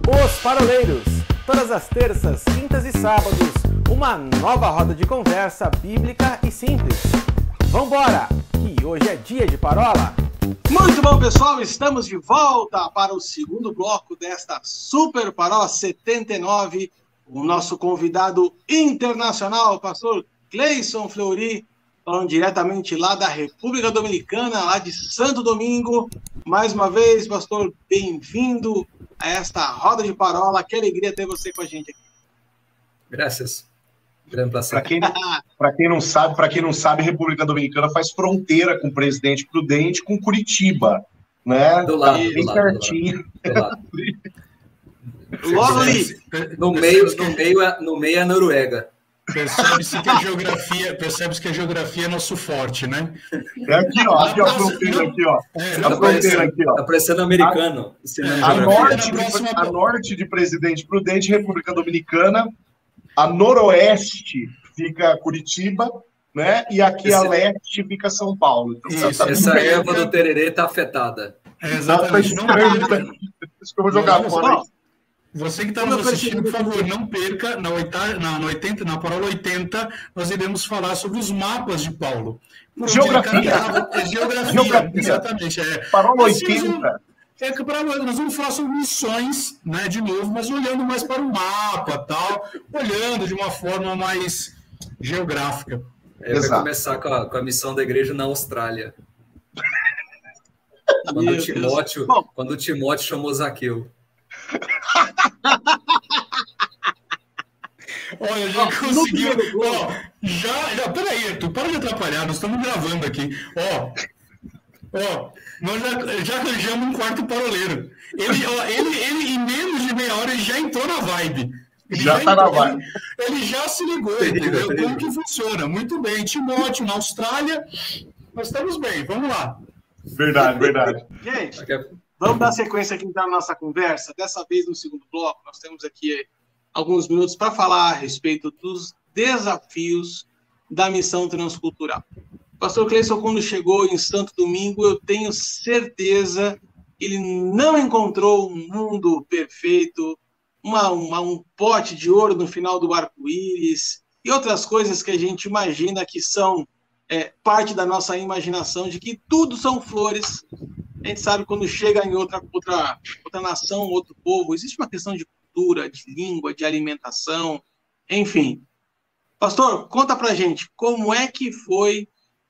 Os Paroleiros, todas as terças, quintas e sábados, uma nova roda de conversa bíblica e simples. Vambora, que hoje é dia de parola! Muito bom, pessoal, estamos de volta para o segundo bloco desta Super Parola 79. O nosso convidado internacional, pastor Cleison Fleury, falando diretamente lá da República Dominicana, lá de Santo Domingo. Mais uma vez, pastor, bem-vindo a esta roda de parola. Que alegria ter você com a gente aqui. Graças. Grande prazer. Para quem não sabe, República Dominicana faz fronteira com Presidente Prudente, com Curitiba, né? Do lado, bem pertinho. Do lado. Logo ali. No meio é a Noruega. Percebe-se que a geografia é nosso forte, né? É aqui, ó. Aqui, ó, a fronteira aqui, ó. A fronteira aqui, ó. Tá parecendo americano. A norte de Presidente Prudente, República Dominicana. A noroeste fica Curitiba, né? E aqui a leste fica São Paulo. Então, essa erva do tererê tá afetada. Exatamente. Não perca. Acho que eu vou jogar fora. Você que está nos assistindo, por favor, não perca. Na parola 80, nós iremos falar sobre os mapas de Paulo. Geografia, exatamente. Parola 80. Nós vamos falar sobre missões, né, de novo, mas olhando mais para o mapa, tal, olhando de uma forma mais geográfica. Vai começar com a missão da igreja na Austrália. Quando o Timóteo chamou Zaqueu. Olha, já conseguiu. Peraí, Arthur, para de atrapalhar, nós estamos gravando aqui. Nós já arranjamos um quarto paroleiro. Ele, em menos de meia hora, ele já entrou na vibe. Ele já se ligou, entendeu? Como que funciona? Muito bem. Timóteo, na Austrália, nós estamos bem. Vamos lá. Verdade. Gente, vamos dar sequência aqui então na nossa conversa. Dessa vez, no segundo bloco, nós temos aqui alguns minutos para falar a respeito dos desafios da missão transcultural. O pastor Cleison, quando chegou em Santo Domingo, eu tenho certeza que ele não encontrou um mundo perfeito, um pote de ouro no final do arco-íris e outras coisas que a gente imagina que são parte da nossa imaginação, de que tudo são flores. A gente sabe quando chega em outra nação, outro povo, existe uma questão de cultura, de língua, de alimentação, enfim. Pastor, conta pra gente, como é que foi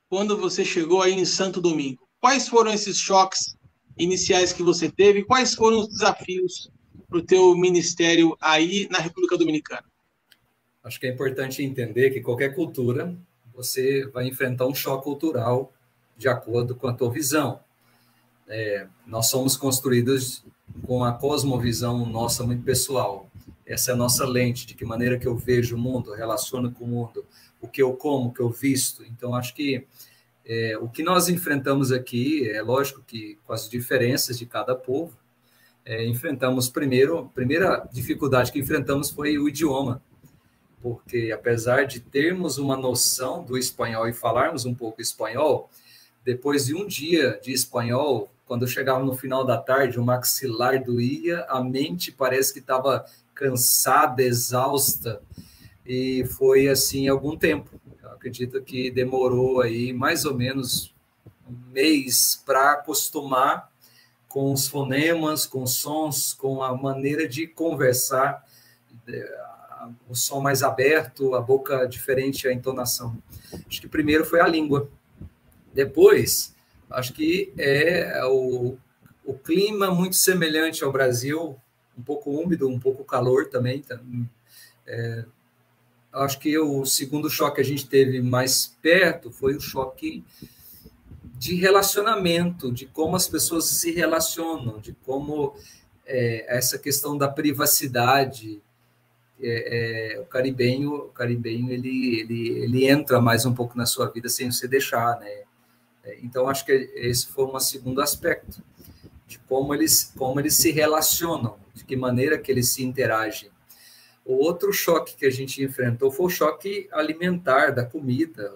quando você chegou aí em Santo Domingo? Quais foram esses choques iniciais que você teve? Quais foram os desafios para o teu ministério aí na República Dominicana? Acho que é importante entender que qualquer cultura, você vai enfrentar um choque cultural de acordo com a tua visão. Nós somos construídos com a cosmovisão nossa muito pessoal. Essa é a nossa lente, de que maneira que eu vejo o mundo, relaciono com o mundo, o que eu como, o que eu visto. Então, acho que o que nós enfrentamos aqui, é lógico que com as diferenças de cada povo, enfrentamos a primeira dificuldade que enfrentamos foi o idioma, porque apesar de termos uma noção do espanhol e falarmos um pouco espanhol, depois de um dia de espanhol, quando eu chegava no final da tarde, o maxilar doía, a mente parece que estava cansada, exausta, e foi assim algum tempo. Eu acredito que demorou aí mais ou menos um mês para acostumar com os fonemas, com os sons, com a maneira de conversar, o som mais aberto, a boca diferente, a entonação. Acho que primeiro foi a língua. Depois, acho que o clima muito semelhante ao Brasil, um pouco úmido, um pouco calor também. Acho que o segundo choque que a gente teve mais perto foi o choque de relacionamento, de como as pessoas se relacionam, de como essa questão da privacidade. O caribenho ele entra mais um pouco na sua vida sem você deixar, né? Então, acho que esse foi um segundo aspecto, de como eles se relacionam, de que maneira que eles se interagem. O outro choque que a gente enfrentou foi o choque alimentar, da comida,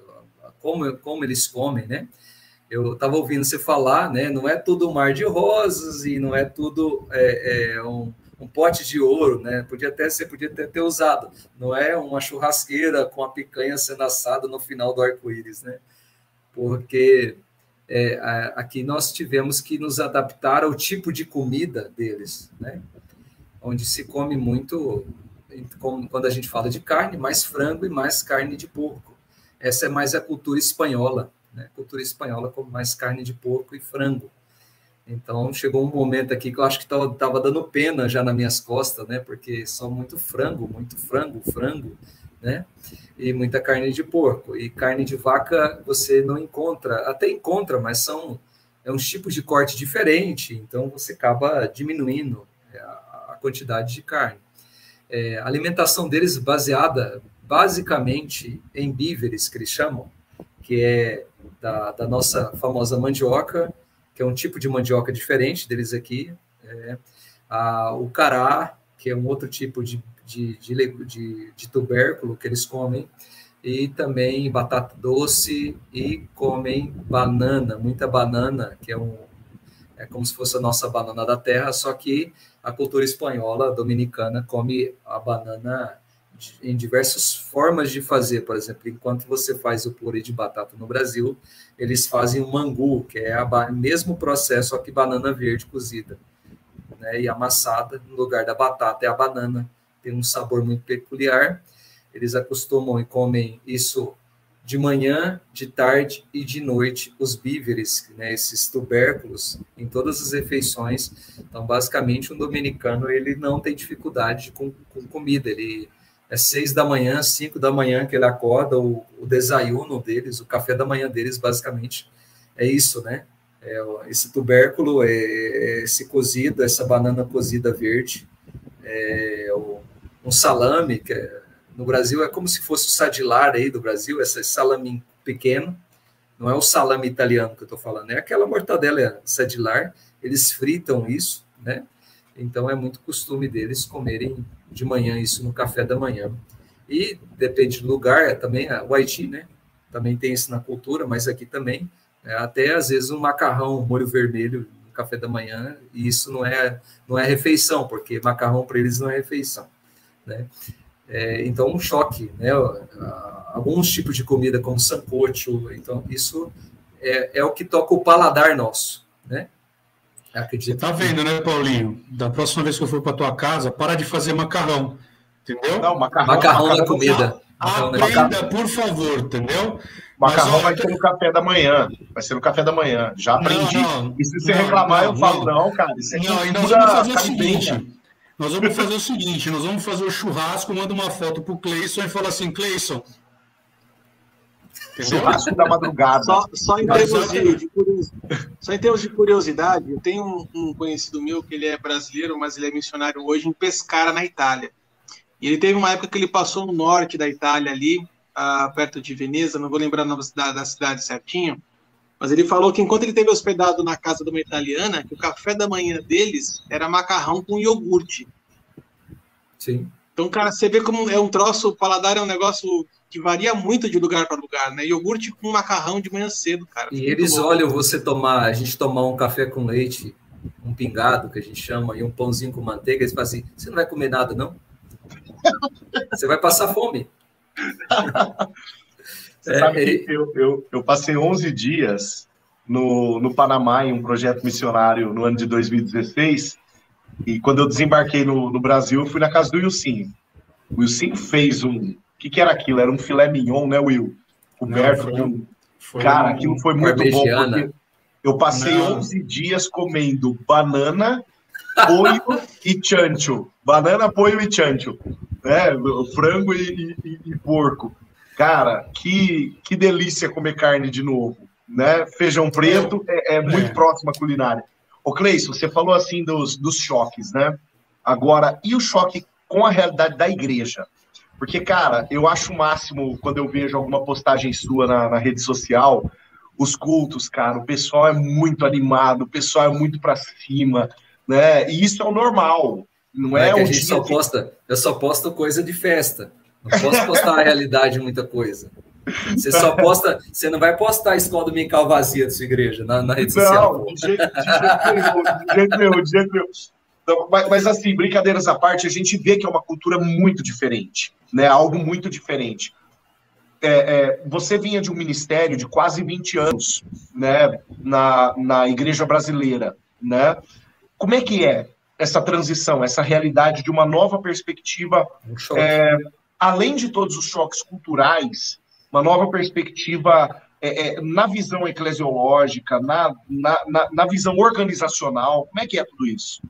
como eles comem, né? Eu estava ouvindo você falar, né? Não é tudo um mar de rosas e não é tudo um pote de ouro, né? Você podia ter usado. Não é uma churrasqueira com a picanha sendo assada no final do arco-íris, né? Porque aqui nós tivemos que nos adaptar ao tipo de comida deles, né? Onde se come muito, quando a gente fala de carne, mais frango e mais carne de porco. Essa é mais a cultura espanhola, né? A cultura espanhola come mais carne de porco e frango. Então, chegou um momento aqui que eu acho que estava dando pena já nas minhas costas, né? Porque só muito frango, né? E muita carne de porco. E carne de vaca você não encontra, até encontra, mas são uns tipos de corte diferente, então você acaba diminuindo a quantidade de carne. A alimentação deles baseada basicamente em víveres, que eles chamam, que é da nossa famosa mandioca, que é um tipo de mandioca diferente deles aqui, o cará, que é um outro tipo de tubérculo que eles comem, e também batata doce, e comem banana, muita banana, que é como se fosse a nossa banana da terra, só que a cultura espanhola, dominicana, come a banana em diversas formas de fazer. Por exemplo, enquanto você faz o purê de batata no Brasil, eles fazem o mangu, que é o mesmo processo, só que banana verde cozida, né, e amassada. No lugar da batata é a banana, tem um sabor muito peculiar. Eles acostumam e comem isso de manhã, de tarde e de noite, os víveres, né, esses tubérculos, em todas as refeições. Então, basicamente, um dominicano ele não tem dificuldade com comida. Ele 6 da manhã, 5 da manhã que ele acorda, o desayuno deles, o café da manhã deles, basicamente, é isso, né? Esse tubérculo, esse cozido, essa banana cozida verde, um salame, que no Brasil é como se fosse o sadilar aí do Brasil, esse salame pequeno, não é o salame italiano que eu estou falando, é aquela mortadela sadilar, eles fritam isso, né? Então é muito costume deles comerem de manhã isso no café da manhã. E depende do lugar, também o Haiti, né? Também tem isso na cultura, mas aqui também, até às vezes um macarrão, um molho vermelho no café da manhã, e isso não é refeição, porque macarrão para eles não é refeição, né? Então, um choque, né? Alguns tipos de comida, como sancocho, então isso é o que toca o paladar nosso, né? Você tá vendo, né, Paulinho? Da próxima vez que eu for para tua casa, para de fazer macarrão, entendeu? Não, macarrão da comida. Aprenda, por favor, entendeu? Macarrão vai ser no café da manhã. Vai ser no café da manhã. Já aprendi. E se você reclamar, eu falo, não, cara, isso aqui e nós vamos fazer o seguinte. Nós vamos fazer o churrasco, manda uma foto pro Cleison e fala assim, Cleison. Churrasco da madrugada. Só em termos de curiosidade, eu tenho um conhecido meu que ele é brasileiro, mas ele é missionário hoje em Pescara, na Itália. E ele teve uma época que ele passou no norte da Itália, ali, perto de Veneza, não vou lembrar o nome da cidade certinho, mas ele falou que enquanto ele esteve hospedado na casa de uma italiana, que o café da manhã deles era macarrão com iogurte. Sim. Então, cara, você vê como é um troço, o paladar é um negócio que varia muito de lugar para lugar, né? Iogurte com macarrão de manhã cedo, cara. E eles olham a gente tomar um café com leite, um pingado, que a gente chama, e um pãozinho com manteiga, eles falam assim, você não vai comer nada, não? Você vai passar fome. Você sabe que eu passei 11 dias no Panamá em um projeto missionário no ano de 2016, e quando eu desembarquei no Brasil, eu fui na casa do Wilson. O Wilson fez O que era aquilo? Era um filé mignon, né, Will? Coberto de um... Cara, aquilo foi muito bom, porque eu passei 11 dias comendo banana, polho e chancho. Banana, polho e chancho. Frango e porco. Cara, que delícia comer carne de novo, né? Feijão preto é muito próximo à culinária. Ô, Cleison, você falou assim dos choques, né? Agora, e o choque com a realidade da igreja? Porque, cara, eu acho o máximo quando eu vejo alguma postagem sua na rede social, os cultos, cara, o pessoal é muito animado, o pessoal é muito pra cima, né? E isso é o normal, não é que a gente eu só posto coisa de festa. Não posso postar a realidade de muita coisa. Você não vai postar a escola dominical vazia da sua igreja na rede social. Não, de jeito nenhum. Então, mas assim, brincadeiras à parte, a gente vê que é uma cultura muito diferente, né? Algo muito diferente. Você vinha de um ministério de quase 20 anos, né, na igreja brasileira, né? Como é que é essa transição, essa realidade de uma nova perspectiva, além de todos os choques culturais, uma nova perspectiva na visão eclesiológica, na visão organizacional? Como é que é tudo isso?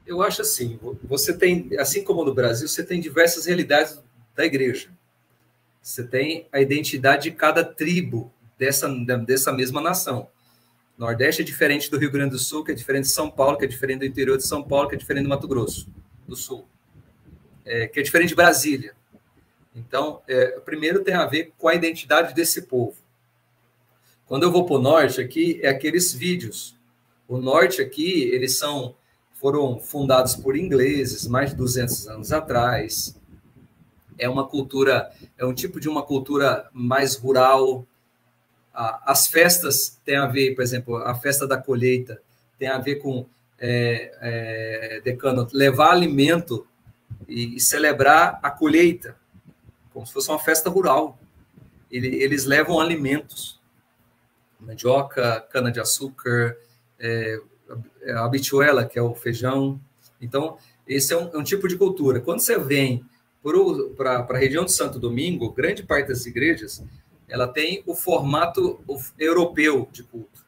Eu acho assim, você tem, assim como no Brasil, você tem diversas realidades da igreja. Você tem a identidade de cada tribo dessa mesma nação. O Nordeste é diferente do Rio Grande do Sul, que é diferente de São Paulo, que é diferente do interior de São Paulo, que é diferente do Mato Grosso do Sul, que é diferente de Brasília. Então, primeiro tem a ver com a identidade desse povo. Quando eu vou para o Norte, aqui, é aqueles vídeos. O Norte aqui, eles foram fundados por ingleses mais de 200 anos atrás. É uma cultura, é um tipo de uma cultura mais rural. As festas têm a ver, por exemplo, a festa da colheita tem a ver com Decano, levar alimento e celebrar a colheita, como se fosse uma festa rural. Eles levam alimentos, mandioca, cana-de-açúcar, a habichuela, que é o feijão. Então, esse é um tipo de cultura. Quando você vem para a região de Santo Domingo, grande parte das igrejas, ela tem o formato europeu de culto.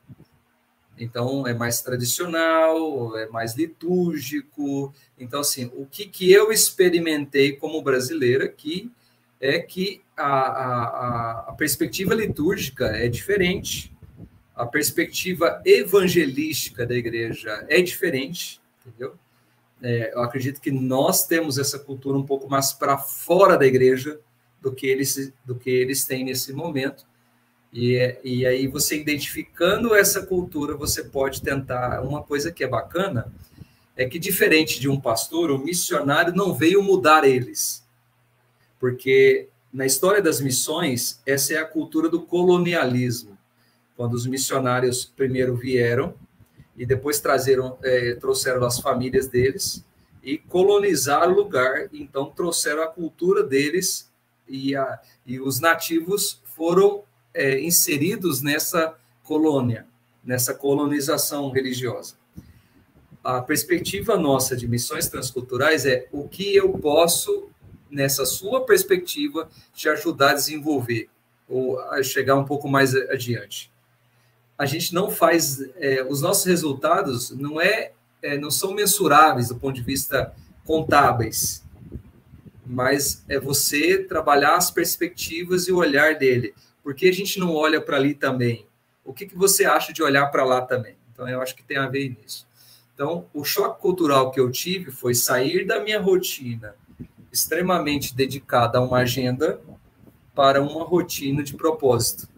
Então, é mais tradicional, é mais litúrgico. Então, assim, o que eu experimentei como brasileiro aqui é que a perspectiva litúrgica é diferente, a perspectiva evangelística da igreja é diferente, entendeu? Eu acredito que nós temos essa cultura um pouco mais para fora da igreja do que eles têm nesse momento. E aí, você identificando essa cultura, você pode tentar. Uma coisa que é bacana é que, diferente de um pastor, o missionário não veio mudar eles. Porque na história das missões, essa é a cultura do colonialismo. Quando os missionários primeiro vieram e depois trouxeram as famílias deles e colonizaram o lugar, então trouxeram a cultura deles e os nativos foram inseridos nessa colônia, nessa colonização religiosa. A perspectiva nossa de missões transculturais é o que eu posso, nessa sua perspectiva, te ajudar a desenvolver ou a chegar um pouco mais adiante. A gente não faz, os nossos resultados não são mensuráveis do ponto de vista contábeis, mas é você trabalhar as perspectivas e o olhar dele. Por que a gente não olha para ali também? O que você acha de olhar para lá também? Então, eu acho que tem a ver nisso. Então, o choque cultural que eu tive foi sair da minha rotina extremamente dedicada a uma agenda para uma rotina de propósito.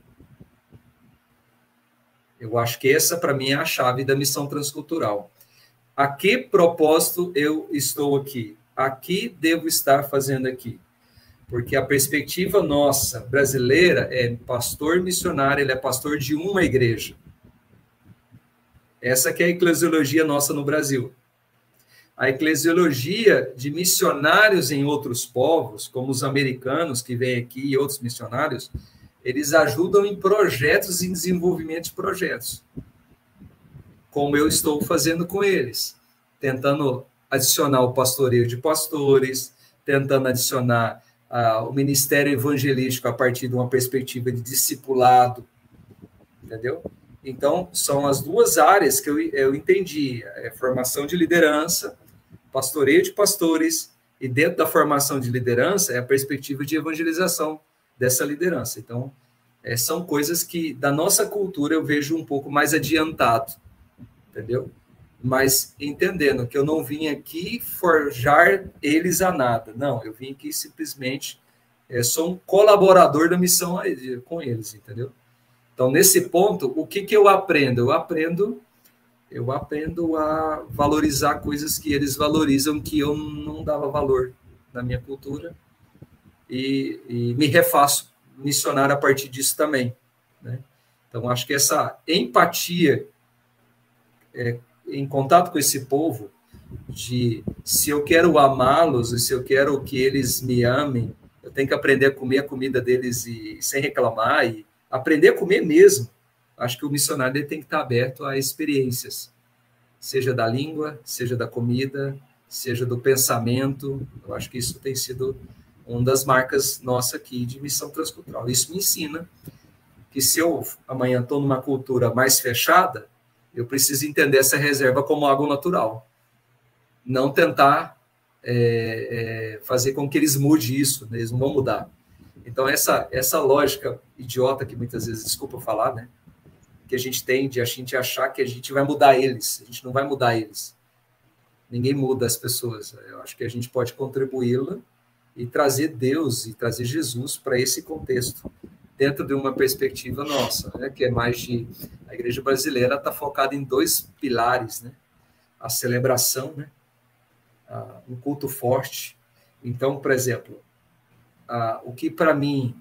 Eu acho que essa, para mim, é a chave da missão transcultural. A que propósito eu estou aqui? A que devo estar fazendo aqui? Porque a perspectiva nossa, brasileira, é pastor missionário, ele é pastor de uma igreja. Essa que é a eclesiologia nossa no Brasil. A eclesiologia de missionários em outros povos, como os americanos que vêm aqui e outros missionários, eles ajudam em projetos e desenvolvimento de projetos, como eu estou fazendo com eles, tentando adicionar o pastoreio de pastores, tentando adicionar o ministério evangelístico a partir de uma perspectiva de discipulado, entendeu? Então, são as duas áreas que eu entendi, formação de liderança, pastoreio de pastores, e dentro da formação de liderança é a perspectiva de evangelização dessa liderança. Então, são coisas que, da nossa cultura, eu vejo um pouco mais adiantado, entendeu? Mas entendendo que eu não vim aqui forjar eles a nada. Não, eu vim aqui simplesmente, sou um colaborador da missão com eles, entendeu? Então, nesse ponto, o que eu aprendo? Eu aprendo a valorizar coisas que eles valorizam, que eu não dava valor na minha cultura, e me refaço missionário a partir disso também, né? Então, acho que essa empatia em contato com esse povo, se eu quero amá-los e se eu quero que eles me amem, eu tenho que aprender a comer a comida deles e sem reclamar e aprender a comer mesmo. Acho que o missionário ele tem que estar aberto a experiências, seja da língua, seja da comida, seja do pensamento. Eu acho que isso tem sido uma das marcas nossa aqui de missão transcultural. Isso me ensina que se eu amanhã estou numa cultura mais fechada, eu preciso entender essa reserva como algo natural. Não tentar fazer com que eles mudem isso, né? Eles não vão mudar. Então, essa lógica idiota que muitas vezes, desculpa falar, né? Que a gente tem de a gente achar que a gente vai mudar eles. A gente não vai mudar eles. Ninguém muda as pessoas. Eu acho que a gente pode contribuí-la e trazer Deus e trazer Jesus para esse contexto, dentro de uma perspectiva nossa, né? Que é mais de... A igreja brasileira está focada em 2 pilares, né? A celebração, né? Um culto forte. Então, por exemplo, o que para mim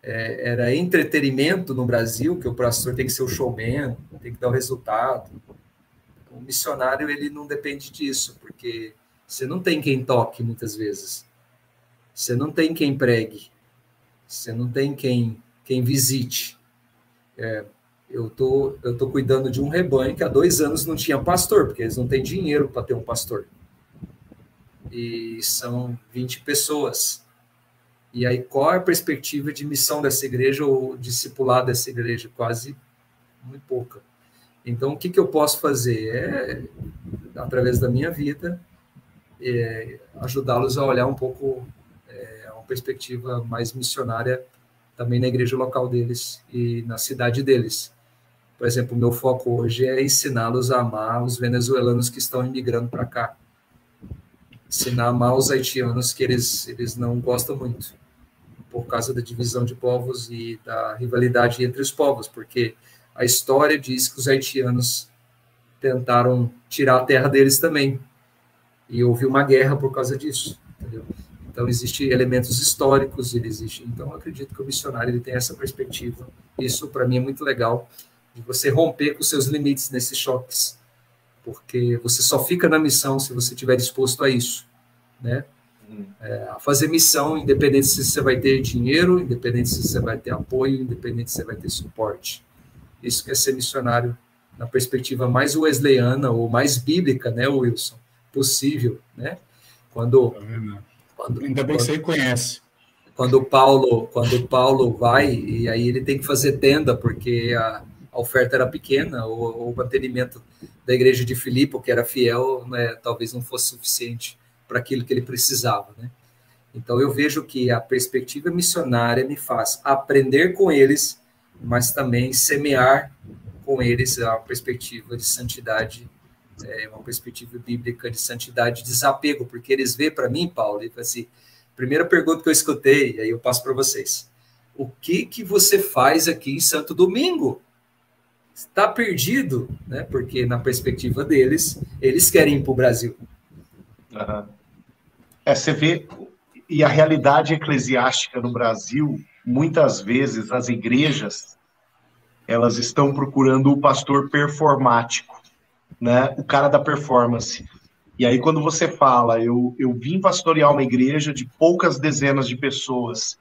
era entretenimento no Brasil, que o pastor tem que ser o showman, tem que dar o resultado. O missionário, ele não depende disso, porque você não tem quem toque, muitas vezes. Você não tem quem pregue. Você não tem quem visite. Eu tô cuidando de um rebanho que há 2 anos não tinha pastor, porque eles não têm dinheiro para ter um pastor. E são 20 pessoas. E aí, qual é a perspectiva de missão dessa igreja ou discipulado dessa igreja? Quase muito pouca. Então, o que eu posso fazer? Através da minha vida, ajudá-los a olhar um pouco uma perspectiva mais missionária também na igreja local deles e na cidade deles. Por exemplo, o meu foco hoje é ensiná-los a amar os venezuelanos que estão imigrando para cá. Ensinar a amar os haitianos que eles não gostam muito, por causa da divisão de povos e da rivalidade entre os povos, porque a história diz que os haitianos tentaram tirar a terra deles também, e houve uma guerra por causa disso, entendeu? Então, existem elementos históricos, então, eu acredito que o missionário ele tem essa perspectiva. Isso, para mim, é muito legal, de você romper com os seus limites nesses choques, porque você só fica na missão se você estiver disposto a isso, né? A fazer missão, independente se você vai ter dinheiro, independente se você vai ter apoio, independente se você vai ter suporte. Isso que é ser missionário na perspectiva mais wesleyana ou mais bíblica, né, Wilson? Possível, né? Ainda bem que você conhece. Quando o Paulo vai, e aí ele tem que fazer tenda, porque a oferta era pequena, ou o mantenimento da igreja de Filipe, que era fiel, né, talvez não fosse suficiente para aquilo que ele precisava, né? Então, eu vejo que a perspectiva missionária me faz aprender com eles, mas também semear com eles a perspectiva de santidade, uma perspectiva bíblica de santidade, de desapego, porque eles veem para mim, Paulo, e assim, primeira pergunta que eu escutei, aí eu passo para vocês: o que você faz aqui em Santo Domingo? Está perdido, né? Porque na perspectiva deles, eles querem ir para o Brasil. Você vê, e a realidade eclesiástica no Brasil, muitas vezes as igrejas, elas estão procurando o pastor performático, né? O cara da performance. E aí quando você fala, eu vim pastorear uma igreja de poucas dezenas de pessoas,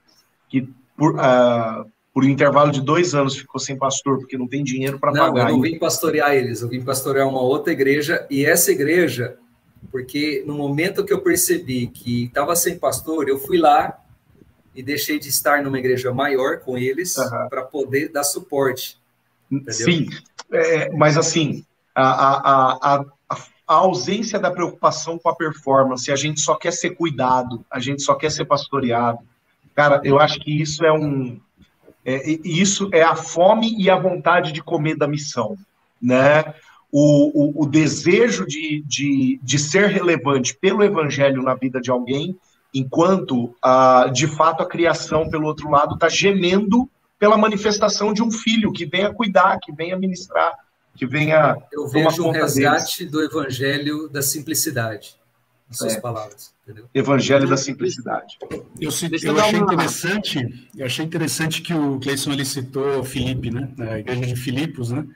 que por um intervalo de 2 anos ficou sem pastor, porque não tem dinheiro para pagar. Não, eu não vim pastorear eles, eu vim pastorear uma outra igreja, e essa igreja, porque no momento que eu percebi que estava sem pastor, eu fui lá e deixei de estar numa igreja maior com eles para poder dar suporte. Entendeu? Sim, mas assim, a ausência da preocupação com a performance, a gente só quer ser cuidado, a gente só quer ser pastoreado. Cara, eu acho que isso isso é a fome e a vontade de comer da missão, né? O desejo de ser relevante pelo evangelho na vida de alguém, enquanto, de fato, a criação, pelo outro lado, está gemendo pela manifestação de um filho que venha cuidar, que venha ministrar, que venha... Eu vejo um resgate do evangelho da simplicidade, em suas palavras. Entendeu? Evangelho da simplicidade. Eu achei interessante que o Cleison ele citou Filipe, né? A igreja de Filipos, né?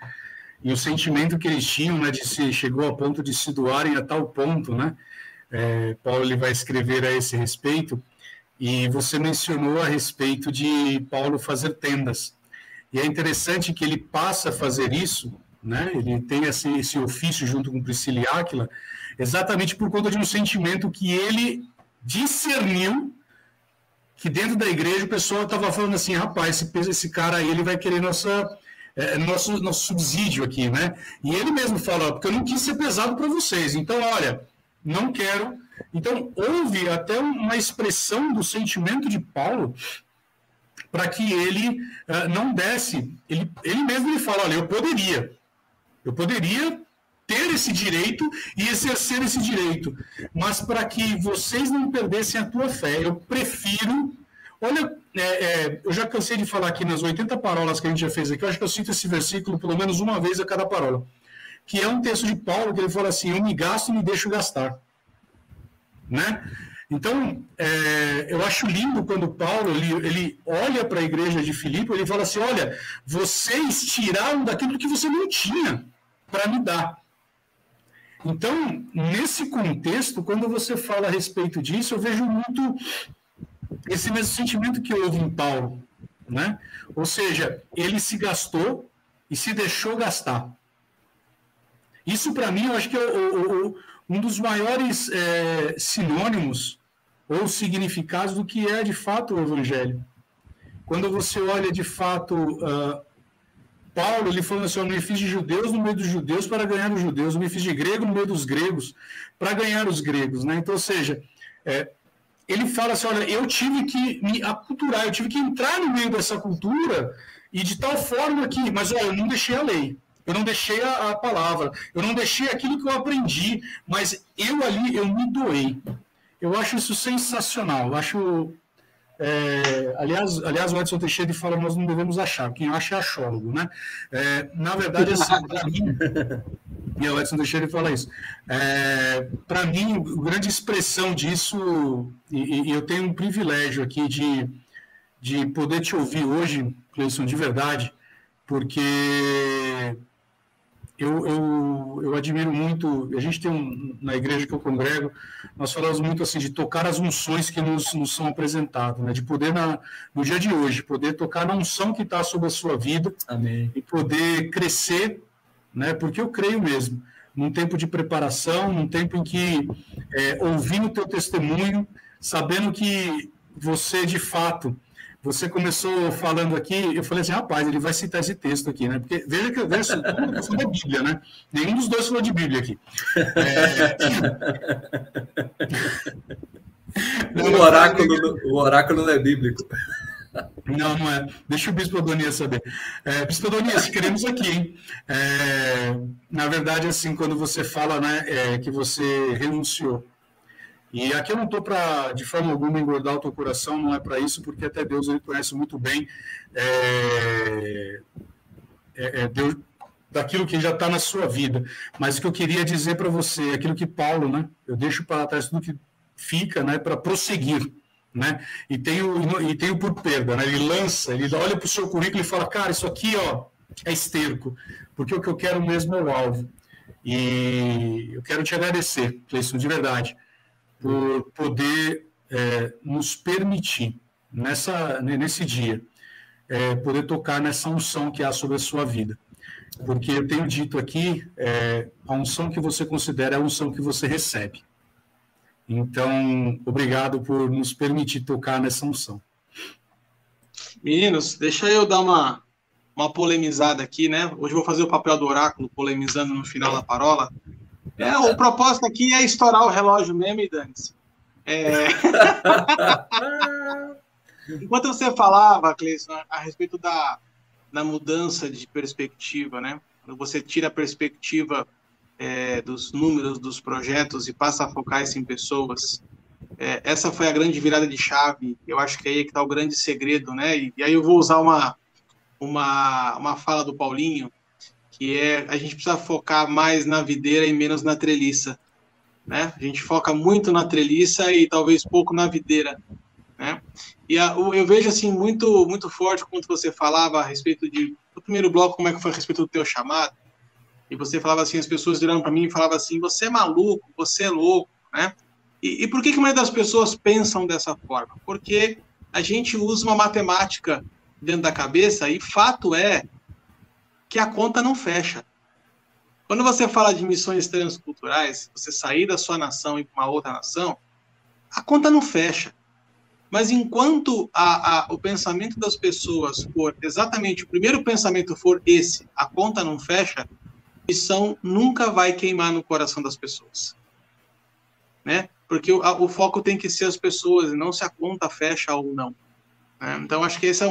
e o sentimento que eles tinham, né, chegou a ponto de se doarem a tal ponto, né? Paulo ele vai escrever a esse respeito, e você mencionou a respeito de Paulo fazer tendas. E é interessante que ele passa a fazer isso, né? Ele tem esse ofício junto com Priscila e Áquila, exatamente por conta de um sentimento que ele discerniu, que dentro da igreja o pessoal estava falando assim, rapaz, esse cara aí ele vai querer nosso subsídio aqui, né? E ele mesmo fala, porque eu não quis ser pesado para vocês, então, olha, não quero. Então, houve até uma expressão do sentimento de Paulo para que ele não desse. Ele mesmo ele fala, olha, eu poderia ter esse direito e exercer esse direito, mas para que vocês não perdessem a tua fé, eu prefiro... Olha, eu já cansei de falar aqui nas 80 parolas que a gente já fez aqui, eu acho que eu cito esse versículo pelo menos uma vez a cada parola, que é um texto de Paulo, que ele fala assim, eu me gasto e me deixo gastar. Né? Então, eu acho lindo quando Paulo ele olha para a igreja de Filipe, ele fala assim, olha, vocês tiraram daquilo que você não tinha para me dar. Então, nesse contexto, quando você fala a respeito disso, eu vejo muito esse mesmo sentimento que houve em Paulo, né? Ou seja, ele se gastou e se deixou gastar. Isso, para mim, eu acho que é um dos maiores sinônimos ou significados do que é, de fato, o Evangelho. Quando você olha, de fato, Paulo, ele falou assim, eu me fiz de judeus no meio dos judeus para ganhar os judeus, eu me fiz de grego no meio dos gregos para ganhar os gregos, né? Então, ou seja, ele fala assim, olha, eu tive que me aculturar, eu tive que entrar no meio dessa cultura e de tal forma que, mas olha, eu não deixei a lei, eu não deixei a palavra, eu não deixei aquilo que eu aprendi, mas eu me doei. Eu acho isso sensacional, eu acho... aliás, o Edson Teixeira fala, nós não devemos achar, quem acha é achólogo, né? Na verdade, assim, para mim, e o Edson Teixeira fala isso, para mim, a grande expressão disso, e eu tenho um privilégio aqui de poder te ouvir hoje, Cleison, de verdade, porque eu admiro muito, a gente tem na igreja que eu congrego, nós falamos muito assim, de tocar as unções que nos são apresentadas, né? De poder, no dia de hoje, poder tocar na unção que está sobre a sua vida. Amém. E poder crescer, né? Porque eu creio mesmo, num tempo de preparação, num tempo em que, ouvindo o teu testemunho, sabendo que você, de fato... Você começou falando aqui, eu falei assim, rapaz, ele vai citar esse texto aqui, né? Porque veja que o verso está falando da Bíblia, né? Nenhum dos dois falou de Bíblia aqui. O oráculo não é bíblico. Não é. Deixa o Bispo Adonias saber. Bispo Adonias, queremos aqui, hein? Na verdade, assim, quando você fala, né, que você renunciou, e aqui eu não estou para, de forma alguma, engordar o teu coração, não é para isso, porque até Deus ele conhece muito bem Deus, daquilo que já está na sua vida. Mas o que eu queria dizer para você, aquilo que Paulo, né, eu deixo para trás tudo que fica, né, para prosseguir, né, e tenho por perda, né, ele olha para o seu currículo e fala, cara, isso aqui, ó, é esterco, porque o que eu quero mesmo é o alvo. E eu quero te agradecer, Cleison, de verdade, por poder nos permitir, nesse dia, poder tocar nessa unção que há sobre a sua vida. Porque eu tenho dito aqui, a unção que você considera é a unção que você recebe. Então, obrigado por nos permitir tocar nessa unção. Meninos, deixa eu dar uma polemizada aqui, né? Hoje eu vou fazer o papel do oráculo, polemizando no final da parola. O propósito aqui é estourar o relógio mesmo e dane-se. Enquanto você falava, Cleison, a respeito da mudança de perspectiva, né? Quando você tira a perspectiva dos números, dos projetos e passa a focar isso em pessoas, essa foi a grande virada de chave. Eu acho que aí é que está o grande segredo, né? E aí eu vou usar uma fala do Paulinho, que a gente precisa focar mais na videira e menos na treliça, né? A gente foca muito na treliça e talvez pouco na videira, né? E eu vejo assim muito muito forte quando você falava a respeito do primeiro bloco, como é que foi a respeito do teu chamado. e você falava assim, as pessoas viraram para mim e falavam assim, você é maluco, você é louco, né? E por que a maioria das pessoas pensam dessa forma? Porque a gente usa uma matemática dentro da cabeça e fato é que a conta não fecha. Quando você fala de missões transculturais, você sair da sua nação e para uma outra nação, a conta não fecha. Mas enquanto o pensamento das pessoas for exatamente, o primeiro pensamento for esse, a conta não fecha, a missão nunca vai queimar no coração das pessoas. Né? Porque o foco tem que ser as pessoas, e não se a conta fecha ou não. Né? Então, acho que esse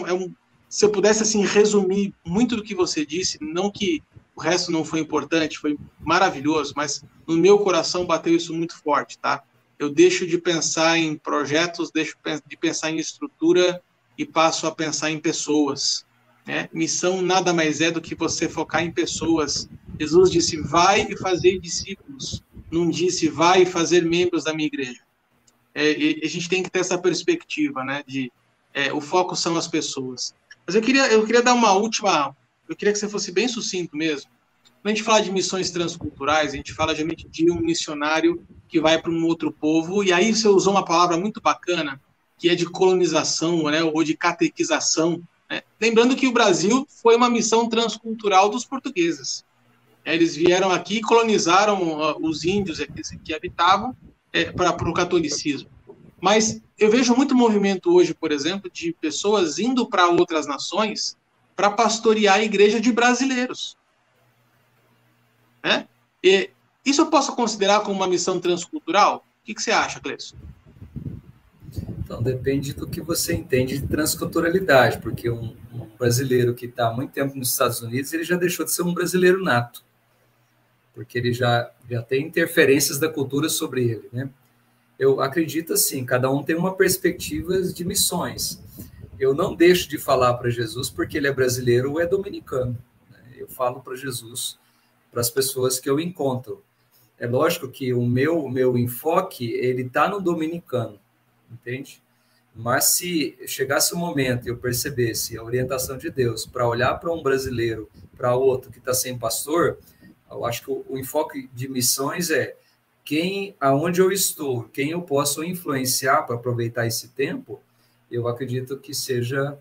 se eu pudesse assim, resumir muito do que você disse, não que o resto não foi importante, foi maravilhoso, mas no meu coração bateu isso muito forte, tá? Eu deixo de pensar em projetos, deixo de pensar em estrutura e passo a pensar em pessoas. Né? Missão nada mais é do que você focar em pessoas. Jesus disse, vai e fazer discípulos. Não disse, vai e fazer membros da minha igreja. E a gente tem que ter essa perspectiva, né? O foco são as pessoas. Mas eu queria dar uma última... Eu queria que você fosse bem sucinto mesmo. Quando a gente fala de missões transculturais, a gente fala geralmente de um missionário que vai para um outro povo, e aí você usou uma palavra muito bacana, que é de colonização, né, ou de catequização. Né? Lembrando que o Brasil foi uma missão transcultural dos portugueses. Eles vieram aqui e colonizaram os índios que habitavam para o catolicismo. Mas eu vejo muito movimento hoje, por exemplo, de pessoas indo para outras nações para pastorear a igreja de brasileiros. Né? E isso eu posso considerar como uma missão transcultural? O que você acha, Cleison? Então, depende do que você entende de transculturalidade, porque um brasileiro que está há muito tempo nos Estados Unidos, ele já deixou de ser um brasileiro nato, porque ele já tem interferências da cultura sobre ele, né? Eu acredito assim, cada um tem uma perspectiva de missões. Eu não deixo de falar para Jesus porque ele é brasileiro ou é dominicano. Eu falo para Jesus, para as pessoas que eu encontro. É lógico que o meu enfoque, ele está no dominicano, entende? Mas se chegasse o momento e eu percebesse a orientação de Deus para olhar para um brasileiro, para outro que está sem pastor, eu acho que o enfoque de missões é aonde eu estou, quem eu posso influenciar para aproveitar esse tempo, eu acredito que seja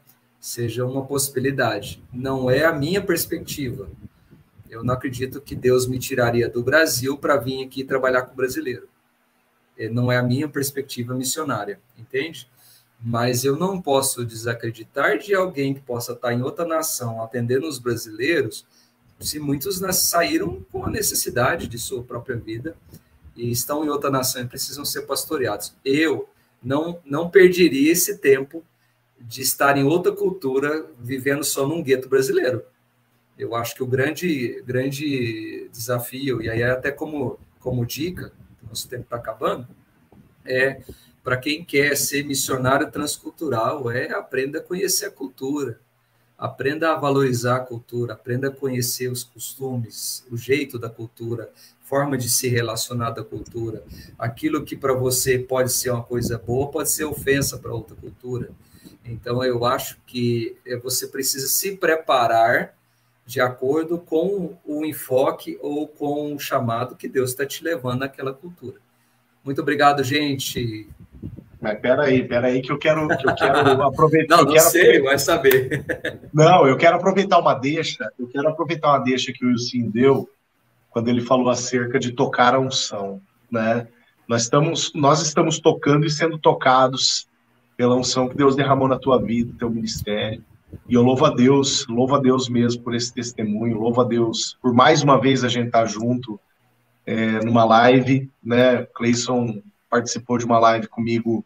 uma possibilidade. Não é a minha perspectiva. Eu não acredito que Deus me tiraria do Brasil para vir aqui trabalhar com o brasileiro. Não é a minha perspectiva missionária, entende? Mas eu não posso desacreditar de alguém que possa estar em outra nação atendendo os brasileiros, se muitos saíram com a necessidade de sua própria vida e estão em outra nação e precisam ser pastoreados. Eu não perderia esse tempo de estar em outra cultura, vivendo só num gueto brasileiro. Eu acho que o grande desafio, e aí até como dica, nosso tempo está acabando, para quem quer ser missionário transcultural, aprenda a conhecer a cultura, aprenda a valorizar a cultura, aprenda a conhecer os costumes, o jeito da cultura, forma de se relacionar da cultura. Aquilo que para você pode ser uma coisa boa, pode ser ofensa para outra cultura. Então, eu acho que você precisa se preparar de acordo com o enfoque ou com o chamado que Deus está te levando naquela cultura. Muito obrigado, gente. Mas peraí, que eu quero aproveitar. Não sei, vai saber. Não, eu quero aproveitar uma deixa que o Wilson deu, quando ele falou acerca de tocar a unção, né? Nós estamos tocando e sendo tocados pela unção que Deus derramou na tua vida, no teu ministério. E eu louvo a Deus mesmo por esse testemunho, louvo a Deus por mais uma vez a gente estar junto numa live, né? Cleison participou de uma live comigo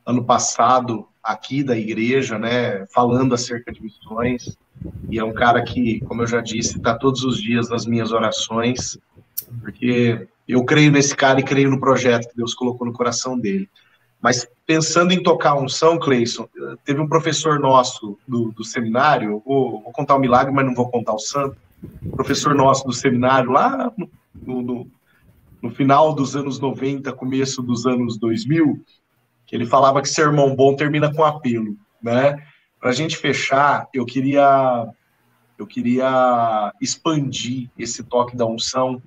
ano passado, aqui da igreja, né? Falando acerca de missões. E é um cara que, como eu já disse, está todos os dias nas minhas orações, porque eu creio nesse cara e creio no projeto que Deus colocou no coração dele. Mas pensando em tocar a unção, Cleison, teve um professor nosso do seminário, vou contar o milagre, mas não vou contar o santo, professor nosso do seminário, lá no final dos anos 90, começo dos anos 2000, que ele falava que sermão bom termina com apelo, né? Para a gente fechar, eu queria eu queria expandir esse toque da unção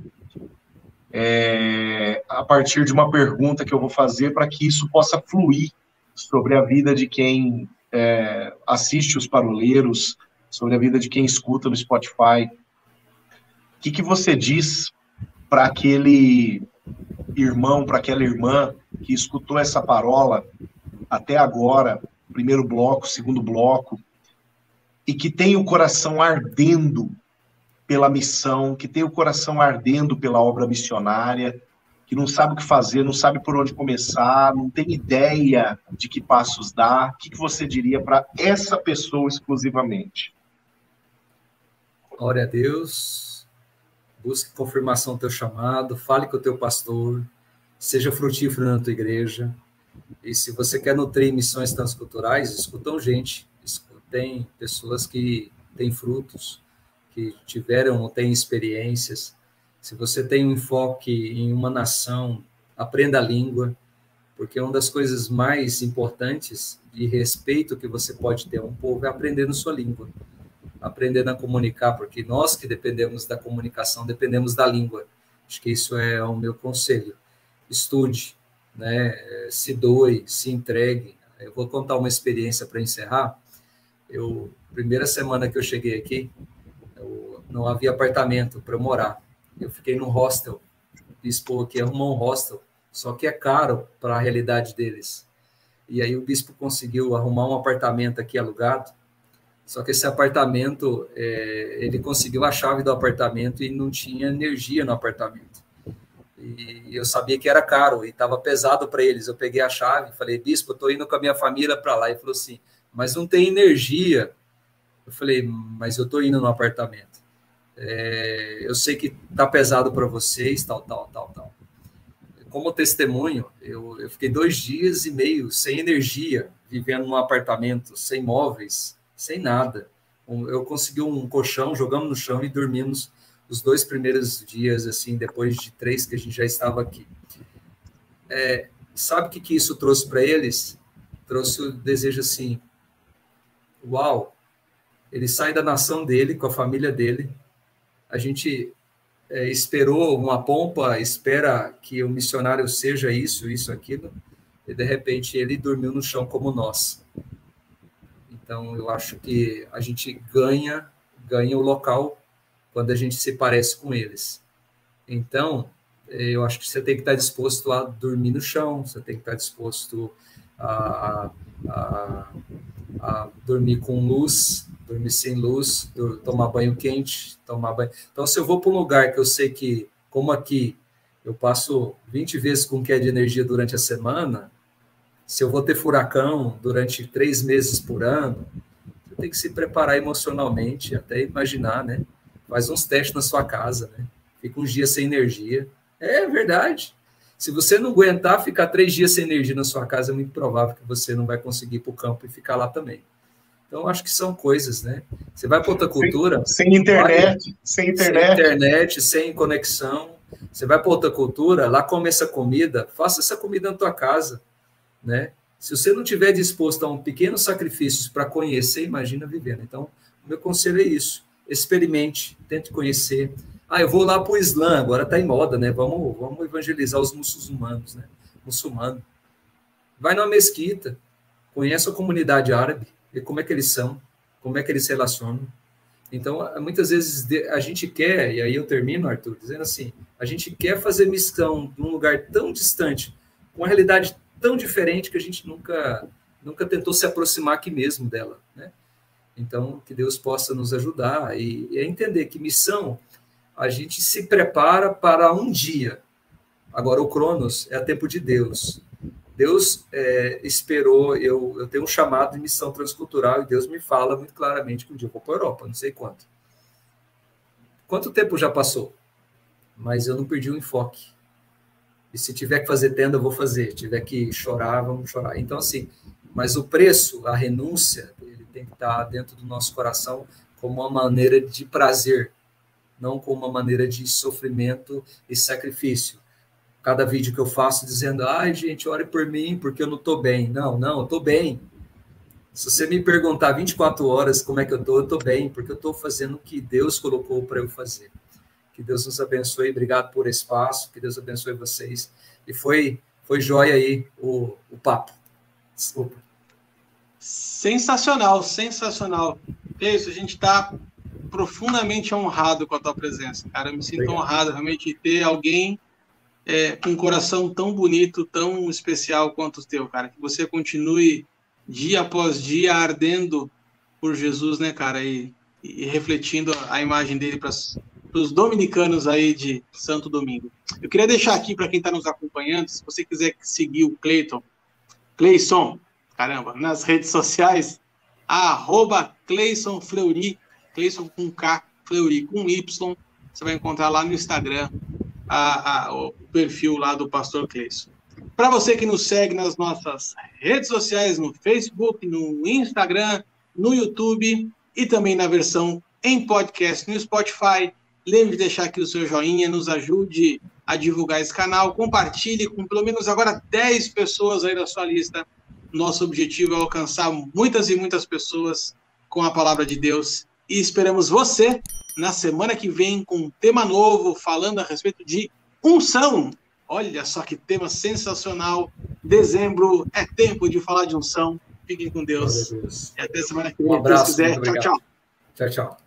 a partir de uma pergunta que eu vou fazer para que isso possa fluir sobre a vida de quem assiste os paroleiros, sobre a vida de quem escuta no Spotify. O que você diz para aquele irmão, para aquela irmã que escutou essa parola até agora, primeiro bloco, segundo bloco, e que tem o coração ardendo pela missão, que tem o coração ardendo pela obra missionária, que não sabe o que fazer, não sabe por onde começar, não tem ideia de que passos dar? O que você diria para essa pessoa exclusivamente? Glória a Deus, busque confirmação do teu chamado, fale com o teu pastor, seja frutífero na tua igreja, e se você quer nutrir missões transculturais, escutam gente, tem pessoas que têm frutos, que tiveram ou têm experiências. Se você tem um enfoque em uma nação, aprenda a língua, porque uma das coisas mais importantes de respeito que você pode ter a um povo é aprendendo sua língua, aprendendo a comunicar, porque nós que dependemos da comunicação, dependemos da língua. Acho que isso é o meu conselho. Estude, né? Se doe, se entregue. Eu vou contar uma experiência para encerrar. Primeira semana que eu cheguei aqui, não havia apartamento para eu morar. Eu fiquei num hostel. O bispo aqui arrumou um hostel, só que é caro para a realidade deles. E aí o bispo conseguiu arrumar um apartamento aqui alugado, só que esse apartamento, ele conseguiu a chave do apartamento e não tinha energia no apartamento. E eu sabia que era caro e estava pesado para eles. Eu peguei a chave e falei, bispo, eu estou indo com a minha família para lá. Ele falou assim, mas não tem energia. Eu falei, mas eu estou indo no apartamento. Eu sei que está pesado para vocês, tal. Como testemunho, eu fiquei 2 dias e meio sem energia, vivendo num apartamento, sem móveis, sem nada. Eu consegui um colchão, jogamos no chão e dormimos os 2 primeiros dias, assim, depois de 3 que a gente já estava aqui. Sabe o que isso trouxe para eles? Trouxe o desejo assim, uau, ele sai da nação dele, com a família dele, a gente esperou uma pompa, espera que o missionário seja isso, aquilo, e de repente ele dormiu no chão como nós. Então eu acho que a gente ganha o local quando a gente se parece com eles. Então eu acho que você tem que estar disposto a dormir no chão, você tem que estar disposto a dormir com luz, dormir sem luz, tomar banho quente, tomar banho... Então, se eu vou para um lugar que eu sei que, como aqui, eu passo 20 vezes com queda de energia durante a semana, se eu vou ter furacão durante 3 meses por ano, você tem que se preparar emocionalmente, até imaginar, né? Faz uns testes na sua casa, né? Fica uns dias sem energia. É verdade. Se você não aguentar ficar 3 dias sem energia na sua casa, é muito provável que você não vai conseguir ir para o campo e ficar lá também. Então, acho que são coisas, né? Você vai para outra cultura... Sem internet. Sem conexão. Você vai para outra cultura, lá come essa comida, faça essa comida na tua casa, né? Se você não estiver disposto a um pequeno sacrifício para conhecer, imagina vivendo. Então, o meu conselho é isso. Experimente, tente conhecer. Eu vou lá para o Islã, agora está em moda, né? Vamos evangelizar os muçulmanos, né? Muçulmano. Vai numa mesquita, conhece a comunidade árabe, vê como é que eles são, como é que eles se relacionam. Então, muitas vezes a gente quer, e aí eu termino, Arthur, dizendo assim, a gente quer fazer missão num lugar tão distante, com uma realidade tão diferente que a gente nunca tentou se aproximar aqui mesmo dela, né? Então, que Deus possa nos ajudar e entender que missão, a gente se prepara para um dia. Agora, o Cronos é a tempo de Deus. Deus esperou, eu tenho um chamado de missão transcultural e Deus me fala muito claramente que um dia eu vou para a Europa, não sei quanto. Quanto tempo já passou? Mas eu não perdi o enfoque. E se tiver que fazer tenda, eu vou fazer. Se tiver que chorar, vamos chorar. Então, assim, mas o preço, a renúncia, ele tem que estar dentro do nosso coração como uma maneira de prazer, não como uma maneira de sofrimento e sacrifício. Cada vídeo que eu faço dizendo, gente, ore por mim, porque eu não estou bem. Não, eu estou bem. Se você me perguntar 24 horas como é que eu estou bem, porque eu estou fazendo o que Deus colocou para eu fazer. Que Deus nos abençoe, obrigado por esse espaço, que Deus abençoe vocês. E foi jóia aí o papo. Desculpa. Sensacional, sensacional. É isso, a gente está profundamente honrado com a tua presença, cara. Eu me sinto honrado realmente de ter alguém com um coração tão bonito, tão especial quanto o teu, cara. Que você continue dia após dia ardendo por Jesus, né, cara? E refletindo a imagem dele para os dominicanos aí de Santo Domingo. Eu queria deixar aqui para quem está nos acompanhando, se você quiser seguir o Cleison, caramba, nas redes sociais, @Cleison Fleury, Cleison com K, Fleury com Y, você vai encontrar lá no Instagram o perfil lá do Pastor Cleison. Para você que nos segue nas nossas redes sociais, no Facebook, no Instagram, no YouTube e também na versão em podcast no Spotify, lembre de deixar aqui o seu joinha, nos ajude a divulgar esse canal, compartilhe com pelo menos agora 10 pessoas aí da sua lista. Nosso objetivo é alcançar muitas e muitas pessoas com a palavra de Deus. E esperamos você na semana que vem com um tema novo, falando a respeito de unção. Olha só que tema sensacional. Dezembro é tempo de falar de unção. Fiquem com Deus. E até semana que vem. Um abraço. Se Deus quiser. Tchau, tchau. Tchau, tchau.